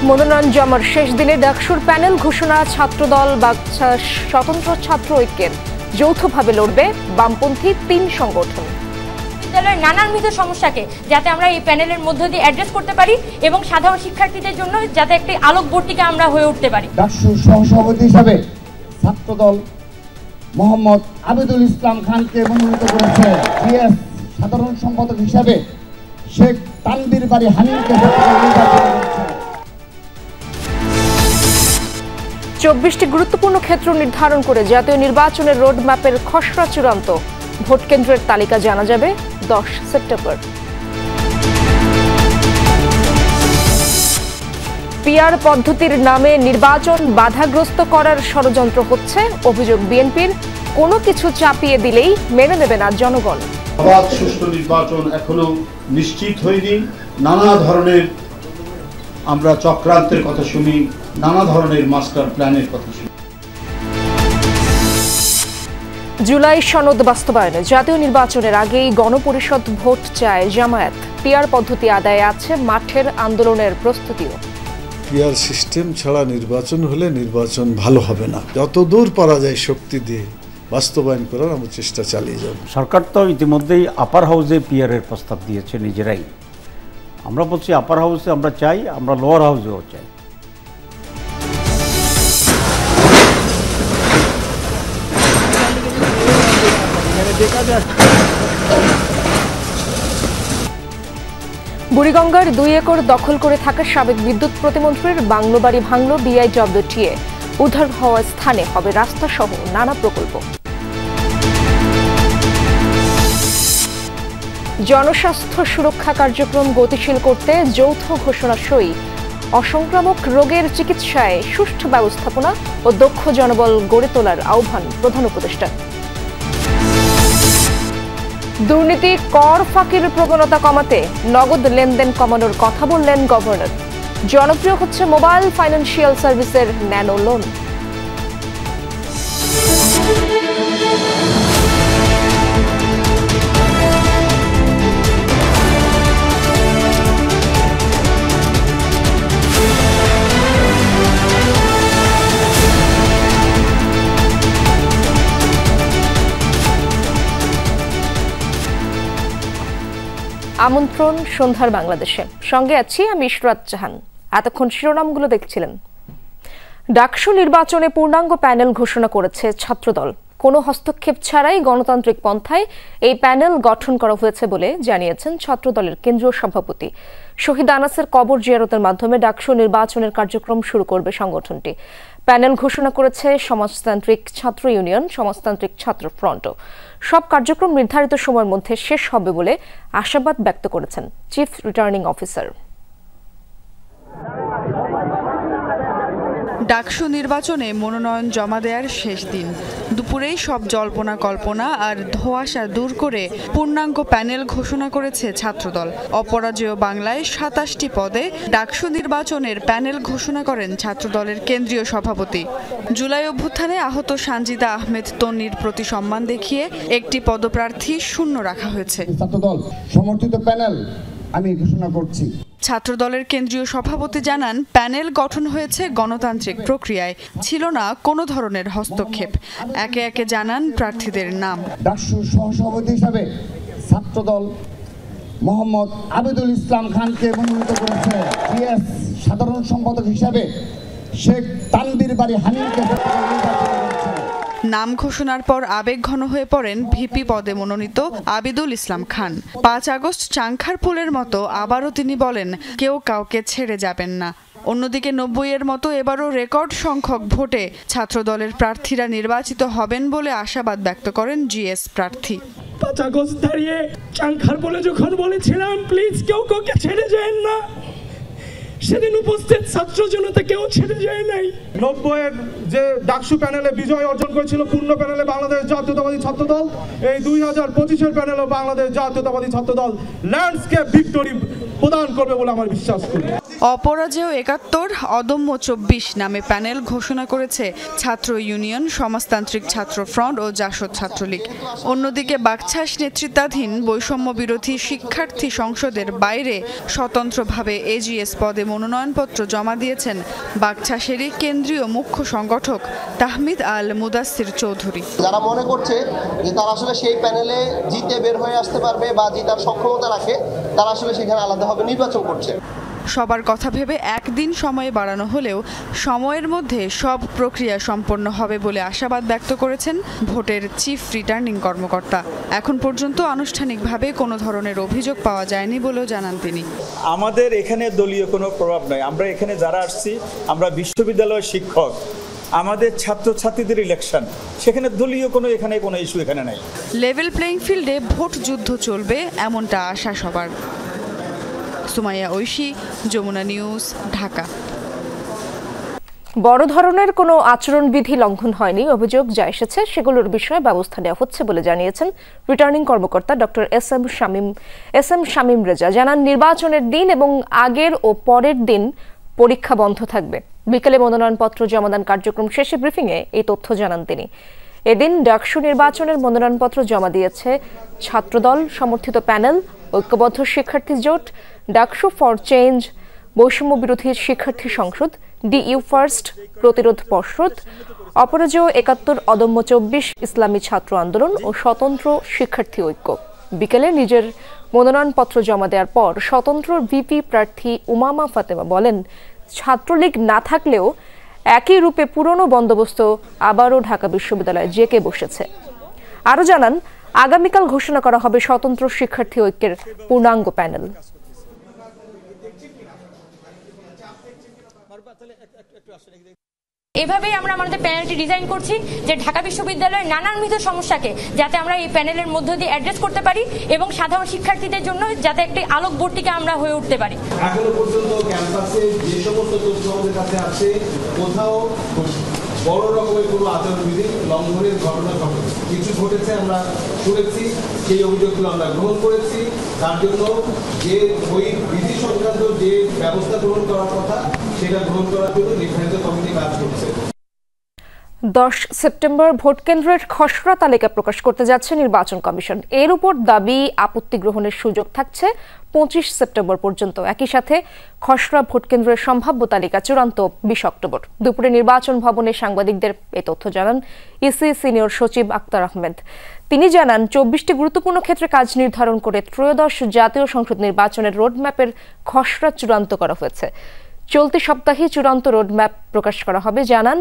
মনোনয়ন জমার শেষ দিনে ডাকসুর প্যানেল ঘোষণা, ছাত্রদল বা স্বতন্ত্র ছাত্র ঐক্যের যৌথভাবে লড়বে বামপন্থী ৩ সংগঠন। বিদ্যালয়ের নানানবিধ সমস্যাকে যাতে আমরা এই প্যানেলের মধ্য দিয়ে অ্যাড্রেস করতে পারি এবং সাধারণ শিক্ষার্থীদের জন্য যাতে একটি আলোকবর্তিকা আমরা হয়ে উঠতে পারি। ডাকসুর সহসভাপতি হিসাবে ছাত্রদল মোহাম্মদ আবিদুল ইসলাম খানকে মনোনীত করেছে। জিএস সাধারণ সম্পাদক হিসাবে শেখ তানভীর বাড়ি হানিফকে নির্বাচিত করেছে। 24টি গুরুত্বপূর্ণ ক্ষেত্র নির্ধারণ করে জাতীয় নির্বাচনের রোডম্যাপের খসড়া চূড়ান্ত। ভোট কেন্দ্রের তালিকা জানা যাবে 10 সেপ্টেম্বর। পিআর পদ্ধতির নামে নির্বাচন বাধাগ্রস্ত করার ষড়যন্ত্র হচ্ছে, অভিযোগ বিএনপির। কোনো কিছু চাপিয়ে দিলেই মেনে নেবে না জনগণ। অবাধ সুষ্ঠু নির্বাচন এখনো নিশ্চিত হয়নি। নানা ধরনের আমরা চক্রান্তের কথা শুনি, নানা ধরনের মাস্টার প্ল্যানের কথা শুনি। জুলাই সনদ বাস্তবায়নে জাতীয় নির্বাচনের আগেই গণপরিষদ ভোট চায় জামায়াত। পিআর পদ্ধতি আদায়ে আছে মাঠের আন্দোলনের প্রস্তুতিও। পিআর সিস্টেম ছাড়া নির্বাচন হলে নির্বাচন ভালো হবে না। যতদূর পারা যায় শক্তি দিয়ে বাস্তবায়ন করার আমরা চেষ্টা চালিয়ে যাব। সরকার তো ইতিমধ্যেই আপার হাউসে পিআরের প্রস্তাব দিয়েছে নিজেরাই। আমরা বলছি আপার হাউসে আমরা চাই, আমরা লোয়ার হাউসেও চাই। বুড়িগঙ্গার 2 একর দখল করে থাকা সাবেক বিদ্যুৎ প্রতিমন্ত্রীর বাংলো বাড়ি ভাঙল বিআইডব্লিউটিএ। উদ্ধার হওয়া স্থানে হবে রাস্তা সহ নানা প্রকল্প। জনস্বাস্থ্য সুরক্ষা কার্যক্রম গতিশীল করতে যৌথ ঘোষণা সই। অসংক্রামক রোগের চিকিৎসায় সুষ্ঠু ব্যবস্থাপনা ও দক্ষ জনবল গড়ে তোলার আহ্বান প্রধান উপদেষ্টা। দুর্নীতি, কর ফাঁকির প্রবণতা কমাতে নগদ লেনদেন কমানোর কথা বললেন গভর্নর। জনপ্রিয় হচ্ছে মোবাইল ফাইন্যান্সিয়াল সার্ভিসের ন্যানো লোন। আমন্ত্রণ সন্ধ্যার বাংলাদেশে, সঙ্গে আছি আমি ইশরাত জাহান। এতক্ষণ শিরোনামগুলো দেখছিলেন। ডাকসু নির্বাচনে পূর্ণাঙ্গ প্যানেল ঘোষণা করেছে ছাত্রদল। কোনো হস্তক্ষেপ ছাড়াই গণতান্ত্রিক পন্থায় এই প্যানেল গঠন করা হয়েছে বলে জানিয়েছেন ছাত্রদলের কেন্দ্রীয় সভাপতি। শহীদ আনাসের কবর জিয়ারতের মাধ্যমে ডাকসু নির্বাচনের কার্যক্রম শুরু করবে সংগঠনটি। প্যানেল ঘোষণা করেছে সমাজতান্ত্রিক ছাত্র ইউনিয়ন, সমাজতান্ত্রিক ছাত্র ফ্রন্টও। সব কার্যক্রম নির্ধারিত সময়ের মধ্যে শেষ হবে বলে আশাবাদ ব্যক্ত করেছেন চিফ রিটার্নিং অফিসার। ডাকসু নির্বাচনে মনোনয়ন জমা দেওয়ার শেষ দিন। দুপুরেই সব জল্পনা কল্পনা আর ধোঁয়াশা দূর করে পূর্ণাঙ্গ প্যানেল ঘোষণা করেছে ছাত্রদল। অপরাজেয় বাংলায় 27টি পদে ডাকসু নির্বাচনের প্যানেল ঘোষণা করেন ছাত্রদলের কেন্দ্রীয় সভাপতি। জুলাই অভ্যুত্থানে আহত সানজিদা আহমেদ তন্নির প্রতি সম্মান দেখিয়ে একটি পদপ্রার্থী শূন্য রাখা হয়েছে। ছাত্রদল সমর্থিত প্যানেল আমি ঘোষণা করছি। ছাত্রদলের কেন্দ্রীয় সভাপতি জানান, প্যানেল গঠন হয়েছে গণতান্ত্রিক প্রক্রিয়ায়, ছিল না কোনো ধরনের হস্তক্ষেপ। একে একে জানান প্রার্থীদের নাম। ডাকসুর সহসভাপতি হিসাবে ছাত্রদল মোহাম্মদ আবিদুল ইসলাম খানকে মনোনীত করেছে। জিএস সাধারণ সম্পাদক হিসাবে শেখ তানভীর বাড়ি হানিফকে নির্বাচিত করেছে। নাম ঘোষণার পর আবেগঘন হয়ে পড়েন ভিপি পদে মনোনীত আবিদুল ইসলাম খান। 5 আগস্ট চাংখারপুলের মতো আবারও তিনি বলেন, কেউ কাউকে ছেড়ে যাবেন না। অন্যদিকে 90-এর মতো এবারও রেকর্ড সংখ্যক ভোটে ছাত্রদলের প্রার্থীরা নির্বাচিত হবেন বলে আশাবাদ ব্যক্ত করেন জিএস প্রার্থী। 5 আগস্ট দাঁড়িয়ে চাংখারপুলে যখন বলেছিলাম প্লিজ কেউ কাউকে ছেড়ে যায় না, সেদিন উপস্থিত ছাত্র জনতা কেউ ছেড়ে যায় নাই। 90-এর যে ডাকসু প্যানেলে বিজয় অর্জন করেছিল পূর্ণ প্যানেলে বাংলাদেশ জাতীয়তাবাদী ছাত্রদল, এই 2025-এর প্যানেলও বাংলাদেশ জাতীয়তাবাদী ছাত্রদল ল্যান্ডস্কেপ ভিক্টরি প্রদান করবে বলে আমার বিশ্বাস করি। অপরাজেয় ৭১, অদম্য ২৪ নামে প্যানেল ঘোষণা করেছে ছাত্র ইউনিয়ন, সমাজতান্ত্রিক ছাত্র ফ্রন্ট ও জাসদ ছাত্রলীগ। অন্যদিকে বাকছাস নেতৃত্বাধীন বৈষম্য বিরোধী শিক্ষার্থী সংসদের বাইরে স্বতন্ত্রভাবে এজিএস পদে মনোনয়নপত্র জমা দিয়েছেন বাকছাসেরই কেন্দ্রীয় মুখ্য সংগঠক তাহমিদ আল মুদাসসির চৌধুরী। যারা মনে করছে যে তারা আসলে সেই প্যানেলে জিতে বের হয়ে আসতে পারবে বা জিতার সক্ষমতা রাখে, তারা আসলে সেখানে আলাদাভাবে নির্বাচন করছে। সবার কথা ভেবে একদিন সময় বাড়ানো হলেও সময়ের মধ্যে সব প্রক্রিয়া সম্পন্ন হবে বলে আশাবাদ ব্যক্ত করেছেন ভোটের চিফ রিটার্নিং কর্মকর্তা। এখন পর্যন্ত আনুষ্ঠানিকভাবে কোনো ধরনের অভিযোগ পাওয়া যায়নি বলেও জানান তিনি। আমাদের এখানে দলীয় কোনো প্রভাব নয়। আমরা এখানে যারা আসছি, আমরা বিশ্ববিদ্যালয়ের শিক্ষক, আমাদের ছাত্রছাত্রীদের ইলেকশন, সেখানে দলীয় কোনো ইস্যু এখানে নাই। লেভেল প্লেইং ফিল্ডে ভোট যুদ্ধ চলবে এমনটা আশা সবার। সুমাইয়া ঐশী, যমুনা নিউজ, ঢাকা। বড় ধরনের কোনো আচরণবিধি লঙ্ঘন হয়নি, অভিযোগ যা এসেছে সেগুলোর বিষয়ে ব্যবস্থা নেওয়া হচ্ছে বলে জানিয়েছেন রিটার্নিং কর্মকর্তা doctor S M Shamim Reza. জানান, নির্বাচনের দিন এবং আগের ও পরের দিন পরীক্ষা বন্ধ থাকবে। বিকেলে মনোনয়নপত্র জমাদান কার্যক্রম শেষে ব্রিফিংয়ে এই তথ্য জানান তিনি। এদিন ডাকসু নির্বাচনের মনোনয়নপত্র জমা দিয়েছে ছাত্রদল সমর্থিত প্যানেল, ঐক্যবদ্ধ শিক্ষার্থী জোট, ডাকসু ফর চেঞ্জ, বৈষম্য বিরোধী শিক্ষার্থী সংসদ, ডিইউ ফার্স্ট, প্রতিরোধ পর্ষদ, অপরাজেয় ৭১, অদম্য ২৪, ইসলামী ছাত্র আন্দোলন ও স্বতন্ত্র শিক্ষার্থী ঐক্য। বিকেলে নিজের মনোনয়নপত্র জমা দেওয়ার পর স্বতন্ত্র ভিপি প্রার্থী উমামা ফাতেমা বলেন, ছাত্রলীগ না থাকলেও একই রূপে পুরনো বন্দোবস্ত আবারও ঢাকা বিশ্ববিদ্যালয়ে জেঁকে বসেছে। আরও জানান, আগামীকাল ঘোষণা করা হবে স্বতন্ত্র শিক্ষার্থী ঐক্যের পূর্ণাঙ্গ প্যানেল। এভাবেই আমরা আমাদের প্যানেলটি ডিজাইন করছি যে ঢাকা বিশ্ববিদ্যালয়ের নানানবিধ সমস্যাকে যাতে আমরা এই প্যানেলের মধ্য দিয়ে অ্যাড্রেস করতে পারি এবং সাধারণ শিক্ষার্থীদের জন্য যাতে একটি আলোকবর্তিকা আমরা হয়ে উঠতে পারি। এখনো পর্যন্ত ক্যাম্পাসে যে সমস্ত তথ্য আমাদের কাছে আছে, কোথাও বড় রকমের কোনো আচরণবিধি লঙ্ঘনের ঘটনা ঘটেছে, কিছু ঘটেছে আমরা শুনেছি, সেই অভিযোগগুলো আমরা গ্রহণ করেছি। তার জন্য যে ওই বিধি সংক্রান্ত যে ব্যবস্থা গ্রহণ করার কথা সেটা গ্রহণ করার জন্য নির্ধারিত কমিটি কাজ করছে। 10 সেপ্টেম্বর ভোট কেন্দ্রের খসড়া তালিকা প্রকাশ করতে যাচ্ছে নির্বাচন কমিশন। এর উপর দাবি আপত্তি গ্রহণের সুযোগ থাকছে 25 সেপ্টেম্বর পর্যন্ত। একই সাথে খসড়া ভোট কেন্দ্রের সম্ভাব্য তালিকা চূড়ান্ত 20 অক্টোবর। দুপুরে নির্বাচন ভবনে সাংবাদিকদের এই তথ্য জানান ইসি সিনিয়র সচিব আক্তার আহমেদ। তিনি জানান, 24টি গুরুত্বপূর্ণ ক্ষেত্রে কাজ নির্ধারণ করে ত্রয়োদশ জাতীয় সংসদ নির্বাচনের রোডম্যাপের খসড়া চূড়ান্ত করা হয়েছে। চলতি সপ্তাহে চূড়ান্ত রোডম্যাপ প্রকাশ করা হবে। জানান,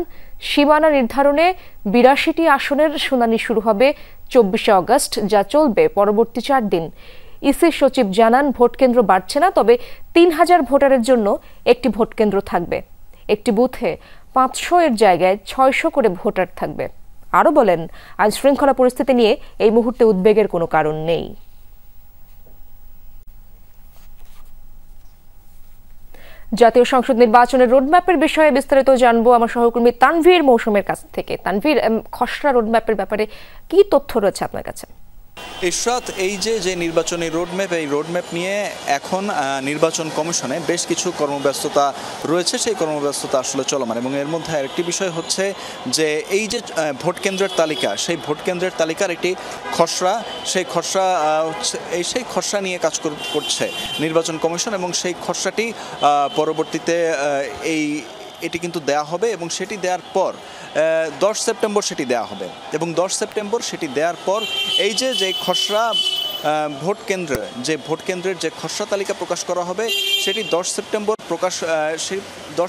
সীমানা নির্ধারণে 82টি আসনের শুনানি শুরু হবে 24 আগস্ট, যা চলবে পরবর্তী 4 দিন। ইসি সচিব জানান, ভোট কেন্দ্র বাড়ছে না, তবে 3000 ভোটারের জন্য একটি ভোট কেন্দ্র থাকবে। একটি বুথে 500 এর জায়গায় 600 করে ভোটার থাকবে। আরও বলেন, আইন শৃঙ্খলা পরিস্থিতি নিয়ে এই মুহূর্তে উদ্বেগের কোনো কারণ নেই। জাতীয় সংসদ নির্বাচনের রোডম্যাপের বিষয়ে বিস্তারিত জানবো আমার সহকর্মী তানভীর মৌসুমের কাছ থেকে। তানভীর, খসড়া রোডম্যাপের ব্যাপারে কি তথ্য রয়েছে আপনার কাছে? ইশরাত, এই যে নির্বাচনী রোডম্যাপ, এই রোডম্যাপ নিয়ে এখন নির্বাচন কমিশনে বেশ কিছু কর্মব্যস্ততা রয়েছে। সেই কর্মব্যস্ততা আসলে চলমান এবং এর মধ্যে আরেকটি বিষয় হচ্ছে যে এই যে ভোট কেন্দ্রের তালিকা, সেই ভোট কেন্দ্রের তালিকার একটি খসড়া, সেই খসড়া নিয়ে কাজ করছে নির্বাচন কমিশন এবং সেই খসড়াটি পরবর্তীতে এটি কিন্তু দেয়া হবে এবং সেটি দেওয়ার পর 10 সেপ্টেম্বর সেটি দেওয়া হবে এবং 10 সেপ্টেম্বর সেটি দেওয়ার পর এই যে খসড়া ভোট কেন্দ্রের যে খসড়া তালিকা প্রকাশ করা হবে সেটি 10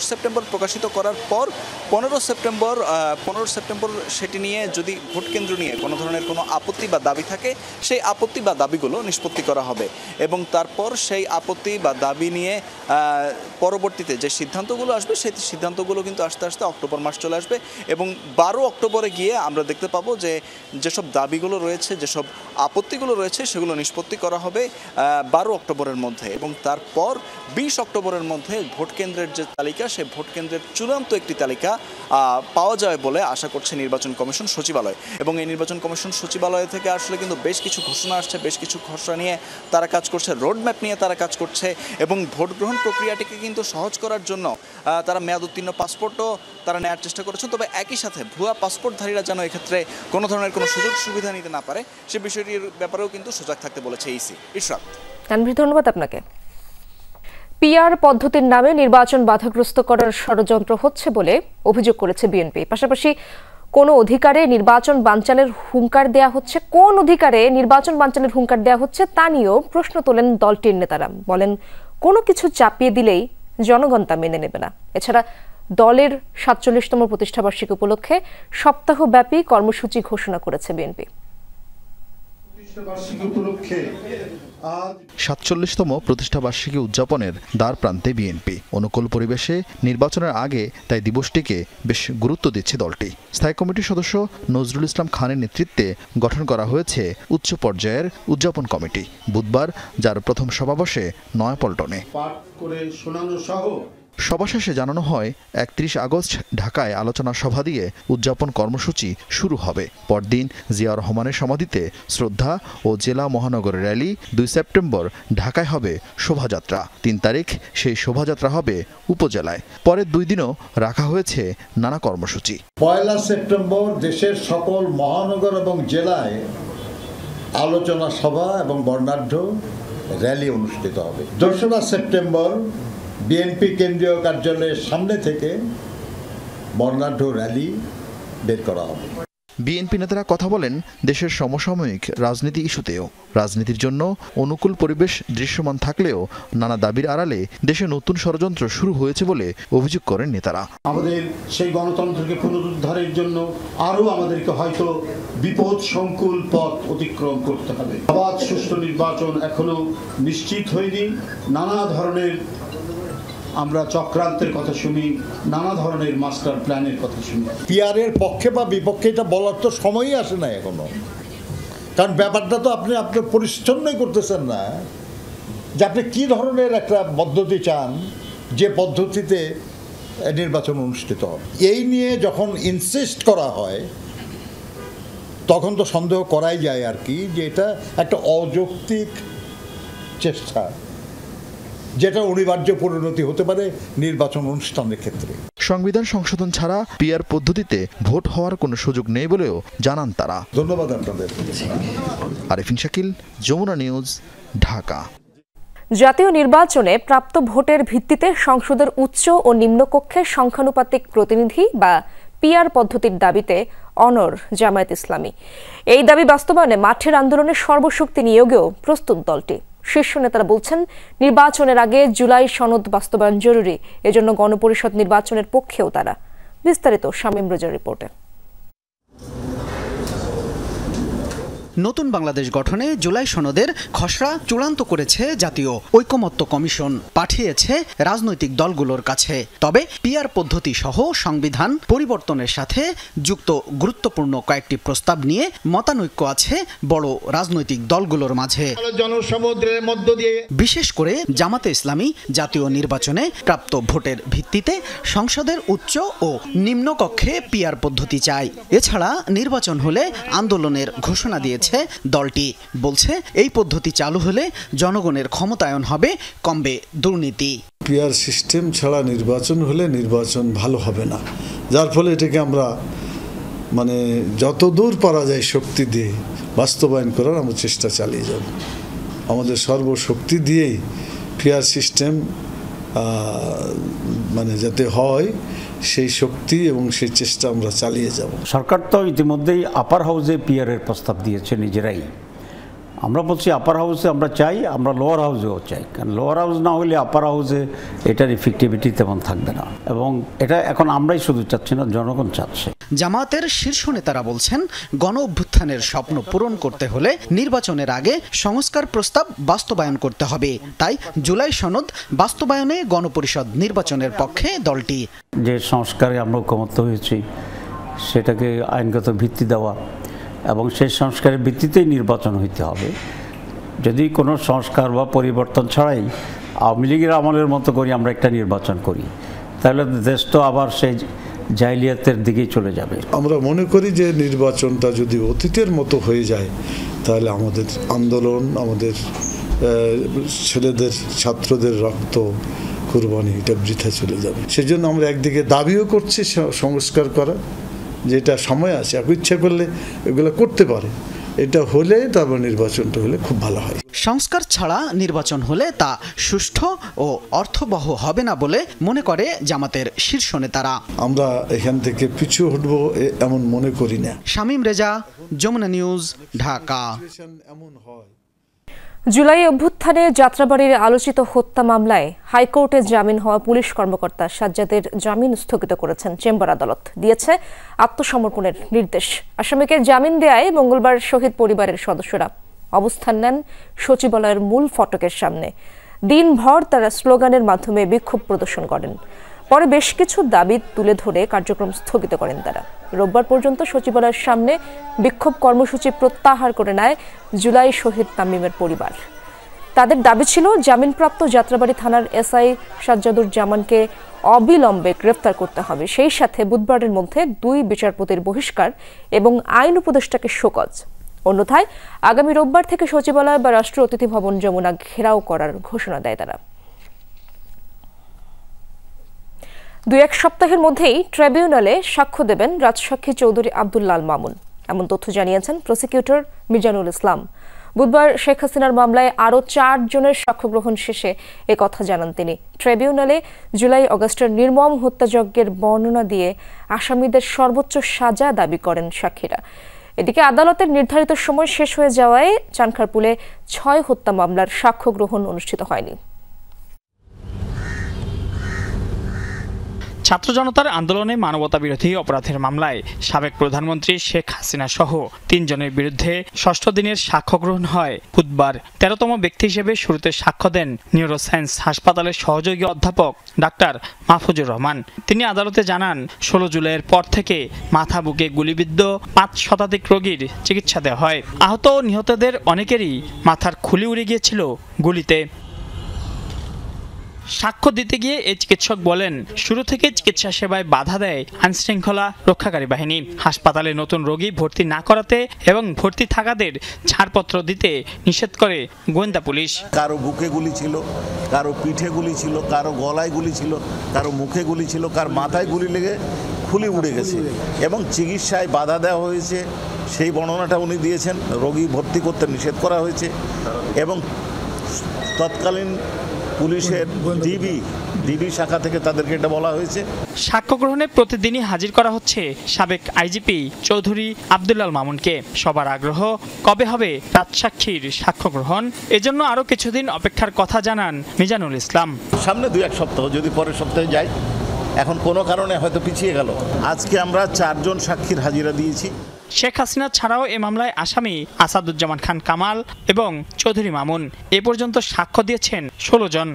সেপ্টেম্বর প্রকাশিত করার পর 15 সেপ্টেম্বর সেটি নিয়ে যদি ভোট কেন্দ্র নিয়ে কোনো ধরনের কোনো আপত্তি বা দাবি থাকে, সেই আপত্তি বা দাবিগুলো নিষ্পত্তি করা হবে এবং তারপর সেই আপত্তি বা দাবি নিয়ে পরবর্তীতে যে সিদ্ধান্তগুলো আসবে সেই সিদ্ধান্তগুলো কিন্তু আস্তে আস্তে অক্টোবর মাস চলে আসবে এবং 12 অক্টোবরে গিয়ে আমরা দেখতে পাবো যে যেসব দাবিগুলো রয়েছে, যেসব আপত্তিগুলো রয়েছে সেগুলো সেগুলো নিষ্পত্তি করা হবে 12 অক্টোবরের মধ্যে এবং তারপর 20 অক্টোবরের মধ্যে ভোট কেন্দ্রের যে তালিকা সেই ভোট কেন্দ্রের চূড়ান্ত একটি তালিকা পাওয়া যাবে বলে আশা করছে নির্বাচন কমিশন সচিবালয়। এবং এই নির্বাচন কমিশন সচিবালয় থেকে আসলে কিন্তু বেশ কিছু ঘোষণা আসছে, বেশ কিছু ঘোষণা নিয়ে তারা কাজ করছে, রোডম্যাপ নিয়ে তারা কাজ করছে এবং ভোট গ্রহণ প্রক্রিয়াটিকে কিন্তু সহজ করার জন্য তারা মেয়াদ উত্তীর্ণ পাসপোর্টও তারা নেওয়ার চেষ্টা করেছেন। তবে একই সাথে ভুয়া পাসপোর্টধারীরা যেন এক্ষেত্রে কোনো ধরনের কোনো সুযোগ সুবিধা নিতে না পারে সে বিষয়টির ব্যাপারেও কিন্তু সজাগ থাকতে বলেছে ইসি। ইশরাত, ধন্যবাদ আপনাকে। পিআর পদ্ধতির নামে নির্বাচন বাধাগ্রস্ত করার ষড়যন্ত্র হচ্ছে বলে অভিযোগ করেছে বিএনপি। পাশাপাশি কোন অধিকারে নির্বাচন বানচালের হুঙ্কার দেয়া হচ্ছে, কোন অধিকারে নির্বাচন বানচালের হুঙ্কার দেয়া হচ্ছে তা নিয়েও প্রশ্ন তোলেন দলটির নেতারা। বলেন কোনো কিছু চাপিয়ে দিলেই জনগণ তা মেনে নেবে না। এছাড়া দলের ৪৭তম প্রতিষ্ঠাবার্ষিকী উপলক্ষে সপ্তাহব্যাপী কর্মসূচি ঘোষণা করেছে বিএনপি। ৪৭তম প্রতিষ্ঠাবার্ষিকী উদযাপনের দ্বার প্রান্তে বিএনপি। অনুকূল পরিবেশে নির্বাচনের আগে তাই দিবসটিকে বেশ গুরুত্ব দিচ্ছে দলটি। স্থায়ী কমিটির সদস্য নজরুল ইসলাম খানের নেতৃত্বে গঠন করা হয়েছে উচ্চ পর্যায়ের উদযাপন কমিটি। বুধবার যার প্রথম সভা বসে নয়াপল্টনে। সভা শেষে জানানো হয় ৩১ আগস্ট ঢাকায় আলোচনা সভা দিয়ে উদযাপন কর্মসূচি শুরু হবে। পরদিন জিয়া রহমানের সমাধিতে শ্রদ্ধা ও জেলা মহানগরের র্যালি। ২ সেপ্টেম্বর ঢাকায় হবে শোভাযাত্রা। ৩ তারিখ সেই শোভাযাত্রা হবে উপজেলায়। পরের 2 দিনও রাখা হয়েছে নানা কর্মসূচি। ১ সেপ্টেম্বর দেশের সকল মহানগর এবং জেলায় আলোচনা সভা এবং বর্ণাঢ্য র্যালি অনুষ্ঠিত হবে। ২রা সেপ্টেম্বর বিএনপি কেন্দ্রীয় কার্যালয়ের সামনে থেকে বর্ণাঢ্য র্যালি বের করা হবে। বিএনপি নেতারা কথা বলেন দেশের সমসাময়িক রাজনীতি ইস্যুতেও। রাজনীতির জন্য অনুকূল পরিবেশ দৃশ্যমান থাকলেও নানা দাবির আড়ালে দেশে নতুন ষড়যন্ত্র শুরু হয়েছে বলে অভিযোগ করেন নেতারা। আমাদের সেই গণতন্ত্রকে পুনরুদ্ধারের জন্য আরও আমাদেরকে হয়তো বিপদ সংকুল পথ অতিক্রম করতে হবে। অবাধ সুষ্ঠু নির্বাচন এখনো নিশ্চিত হয়নি। নানা ধরনের আমরা চক্রান্তের কথা শুনি, নানা ধরনের মাস্টার প্ল্যানের কথা শুনি। পিআরের পক্ষে বা বিপক্ষে এটা বলার তো সময়ই আসে না এখনো, কারণ ব্যাপারটা তো আপনি আপনার পরিচ্ছন্নই করতেছেন না যে আপনি কি ধরনের একটা পদ্ধতি চান যে পদ্ধতিতে নির্বাচন অনুষ্ঠিত হবে। এই নিয়ে যখন ইনসিস্ট করা হয় তখন তো সন্দেহ করাই যায় আর কি যে এটা একটা অযৌক্তিক চেষ্টা, যেটা অনিবার্য পরিণতি হতে পারে নির্বাচন অনুষ্ঠানের ক্ষেত্রে। সংবিধান সংশোধন ছাড়া পিআর পদ্ধতিতে ভোট হওয়ার কোনো সুযোগ নেই বলেও জানান তারা। ধন্যবাদ আপনাদের। আরিফিন শাকিল, যমুনা নিউজ, ঢাকা। জাতীয় নির্বাচনে প্রাপ্ত ভোটের ভিত্তিতে সংসদের উচ্চ ও নিম্নকক্ষের সংখ্যানুপাতিক প্রতিনিধি বা পিআর পদ্ধতির দাবিতে অনড় জামায়াত ইসলামী। এই দাবি বাস্তবায়নে মাঠের আন্দোলনে সর্বশক্তি নিয়োগেও প্রস্তুত দলটি। শীর্ষ নেতারা বলছেন নির্বাচনের আগে জুলাই সনদ বাস্তবায়ন জরুরি, এজন্য গণপরিষদ নির্বাচনের পক্ষেও তারা। বিস্তারিত শামীম রেজার রিপোর্টে। নতুন বাংলাদেশ গঠনে জুলাই সনদের খসড়া চূড়ান্ত করেছে জাতীয় ঐকমত্য কমিশন, পাঠিয়েছে রাজনৈতিক দলগুলোর কাছে। তবে পিআর পদ্ধতি সহ সংবিধান পরিবর্তনের সাথে যুক্ত গুরুত্বপূর্ণ কয়েকটি প্রস্তাব নিয়ে মতানৈক্য আছে বড় রাজনৈতিক দলগুলোর মাঝে। জনসমুদ্রের মধ্য দিয়ে বিশেষ করে জামাতে ইসলামী জাতীয় নির্বাচনে প্রাপ্ত ভোটের ভিত্তিতে সংসদের উচ্চ ও নিম্নকক্ষে পিআর পদ্ধতি চায়। এছাড়া নির্বাচন হলে আন্দোলনের ঘোষণা দিয়েছে দলটি। বলছে এই পদ্ধতি চালু হলে জনগণের ক্ষমতায়ন হবে, কমবে দুর্নীতি। পিআর সিস্টেম ছাড়া নির্বাচন হলে নির্বাচন ভালো হবে না, যার ফলে এটাকে আমরা যত দূর পারা যায় শক্তি দিয়ে বাস্তবায়ন করার আমরা চেষ্টা চালিয়ে যাব। আমাদের সর্বশক্তি দিয়েই পিআর সিস্টেম যাতে হয় সেই শক্তি এবং সেই চেষ্টা আমরা চালিয়ে যাব। সরকার তো ইতিমধ্যেই আপার হাউসে পিআরের প্রস্তাব দিয়েছে নিজেরাই। আমরা বলছি আপার হাউসে আমরা চাই, আমরা লোয়ার হাউসেও চাই, কারণ লোয়ার হাউস না হলে আপার হাউসে এটার ইফেক্টিভিটি তেমন থাকবে না। এবং এটা এখন আমরাই শুধু চাচ্ছি না, জনগণ চাচ্ছে। জামায়াতের শীর্ষ নেতারা বলছেন গণ অভ্যুত্থানের স্বপ্ন পূরণ করতে হলে নির্বাচনের আগে সংস্কার প্রস্তাব বাস্তবায়ন করতে হবে। তাই জুলাই সনদ বাস্তবায়নে গণপরিষদ নির্বাচনের পক্ষে দলটি। যে সংস্কারে আমরা ঐকমত্য হয়েছি সেটাকে আইনগত ভিত্তি দেওয়া এবং সেই সংস্কারের ভিত্তিতেই নির্বাচন হইতে হবে, যদি কোনো সংস্কার বা পরিবর্তন ছাড়াই আওয়ামী লীগের আমলের মতো করি আমরা একটা নির্বাচন করি, তাহলে দেশ তো আবার সেই জাহিলিয়াতের দিকেই চলে যাবে। আমরা মনে করি যে নির্বাচনটা যদি অতীতের মতো হয়ে যায় তাহলে আমাদের আন্দোলন, আমাদের ছেলেদের ছাত্রদের রক্ত কুরবানি এটা বৃথা চলে যাবে। সেজন্য আমরা একদিকে দাবিও করছি সংস্কার করা, যেটা সময় আছে, ইচ্ছা করলে এগুলো করতে পারে, এটা হলে তারপর নির্বাচনটা হলে খুব ভালো হয়। সংস্কার ছাড়া নির্বাচন হলে তা সুষ্ঠু ও অর্থবহ হবে না বলে মনে করে জামাতের শীর্ষ নেতারা। আমরা এখান থেকে পিছু হটবো এমন মনে করি না। শামীম রেজা, যমুনা নিউজ, ঢাকা। জুলাই অভ্যুত্থানে যাত্রাবাড়ির আলোচিত হত্যা মামলায় হাইকোর্টে জামিন হওয়া পুলিশ কর্মকর্তা সাজ্জাদের জামিন স্থগিত করেছেন চেম্বার আদালত, দিয়েছে আত্মসমর্পণের নির্দেশ। আসামিকে জামিন দেয়ায় মঙ্গলবার শহীদ পরিবারের সদস্যরা অবস্থান নেন সচিবালয়ের মূল ফটকের সামনে। দিনভর তারা স্লোগানের মাধ্যমে বিক্ষোভ প্রদর্শন করেন। পরে বেশ কিছু দাবি তুলে ধরে কার্যক্রম স্থগিত করেন তারা। রোববার পর্যন্ত সচিবালয়ের সামনে বিক্ষোভ কর্মসূচি প্রত্যাহার করে নেয় জুলাই শহীদ তামিমের পরিবার। তাদের দাবি ছিল জামিনপ্রাপ্ত যাত্রাবাড়ি থানার এসআই সাজ্জাদুর জামানকে অবিলম্বে গ্রেফতার করতে হবে, সেই সাথে বুধবারের মধ্যে 2 বিচারপতির বহিষ্কার এবং আইন উপদেষ্টাকে শোকজ। অন্যথায় আগামী রোববার থেকে সচিবালয় বা রাষ্ট্র অতিথি ভবন যমুনা ঘেরাও করার ঘোষণা দেয় তারা। 2-1 সপ্তাহের মধ্যেই ট্রাইব্যুনালে সাক্ষ্য দেবেন রাজসাক্ষী চৌধুরী আব্দুল্লাল মামুন, এমন তথ্য জানিয়েছেন প্রসিকিউটর মিজানুল ইসলাম। বুধবার শেখ হাসিনার মামলায় আরও 4 জনের সাক্ষ্য গ্রহণ শেষে একথা জানান তিনি। ট্রাইব্যুনালে জুলাই-আগস্টের নির্মম হত্যাযজ্ঞের বর্ণনা দিয়ে আসামিদের সর্বোচ্চ সাজা দাবি করেন সাক্ষীরা। এদিকে আদালতের নির্ধারিত সময় শেষ হয়ে যাওয়ায় চানখারপুলে 6 হত্যা মামলার সাক্ষ্য গ্রহণ অনুষ্ঠিত হয়নি। ছাত্র জনতার আন্দোলনে মানবতা বিরোধী অপরাধের মামলায় সাবেক প্রধানমন্ত্রী শেখ হাসিনা সহ 3 জনের বিরুদ্ধে 6ষ্ঠ দিনের সাক্ষ্য গ্রহণ হয় বুধবার। 13তম ব্যক্তি হিসেবে শুরুতে সাক্ষ্য দেন নিউরোসায়েন্স হাসপাতালের সহযোগী অধ্যাপক ডাক্তার মাহফুজুর রহমান। তিনি আদালতে জানান, 16 জুলাইয়ের পর থেকে মাথা বুকে গুলিবিদ্ধ 5 শতাধিক রোগীর চিকিৎসা দেওয়া হয়। আহত ও নিহতদের অনেকেরই মাথার খুলি উড়ে গিয়েছিল গুলিতে। সাক্ষ্য দিতে গিয়ে এই চিকিৎসক বলেন, শুরু থেকে চিকিৎসা সেবায় বাধা দেয় আইনশৃঙ্খলা রক্ষাকারী বাহিনী। হাসপাতালে নতুন রোগী ভর্তি না করাতে এবং ভর্তি থাকাদের ছাড়পত্র দিতে নিষেধ করে গোয়েন্দা পুলিশ। কারো বুকে গুলি ছিল, কারো পিঠে গুলি ছিল, কারো গলায় গুলি ছিল, কারো মুখে গুলি ছিল, কার মাথায় গুলি লেগে খুলি উড়ে গেছে এবং চিকিৎসায় বাধা দেওয়া হয়েছে, সেই বর্ণনাটা উনি দিয়েছেন। রোগী ভর্তি করতে নিষেধ করা হয়েছে এবং তৎকালীন পুলিশের ডিবি শাখা থেকে তাদেরকে এটা বলা হয়েছে। সাক্ষ্য গ্রহণে প্রতিদিনই হাজির করা হচ্ছে সাবেক আইজিপি চৌধুরী আব্দুল্লাল মামুনকে। সবার আগ্রহ কবে হবে রাজসাক্ষীর সাক্ষ্য গ্রহণ, এজন্য আরও কিছুদিন অপেক্ষার কথা জানান মিজানুল ইসলাম। সামনে 2-1 সপ্তাহ, যদি পরের সপ্তাহে যাই, এখন কোনো কারণে হয়তো পিছিয়ে গেল। আজকে আমরা 4 জন সাক্ষীর হাজিরা দিয়েছি। শেখ হাসিনা ছাড়াও এ মামলায় আসামি আসাদুজ্জামান খান কামাল এবং চৌধুরী মামুন এ পর্যন্ত সাক্ষ্য দিয়েছেন 16 জন।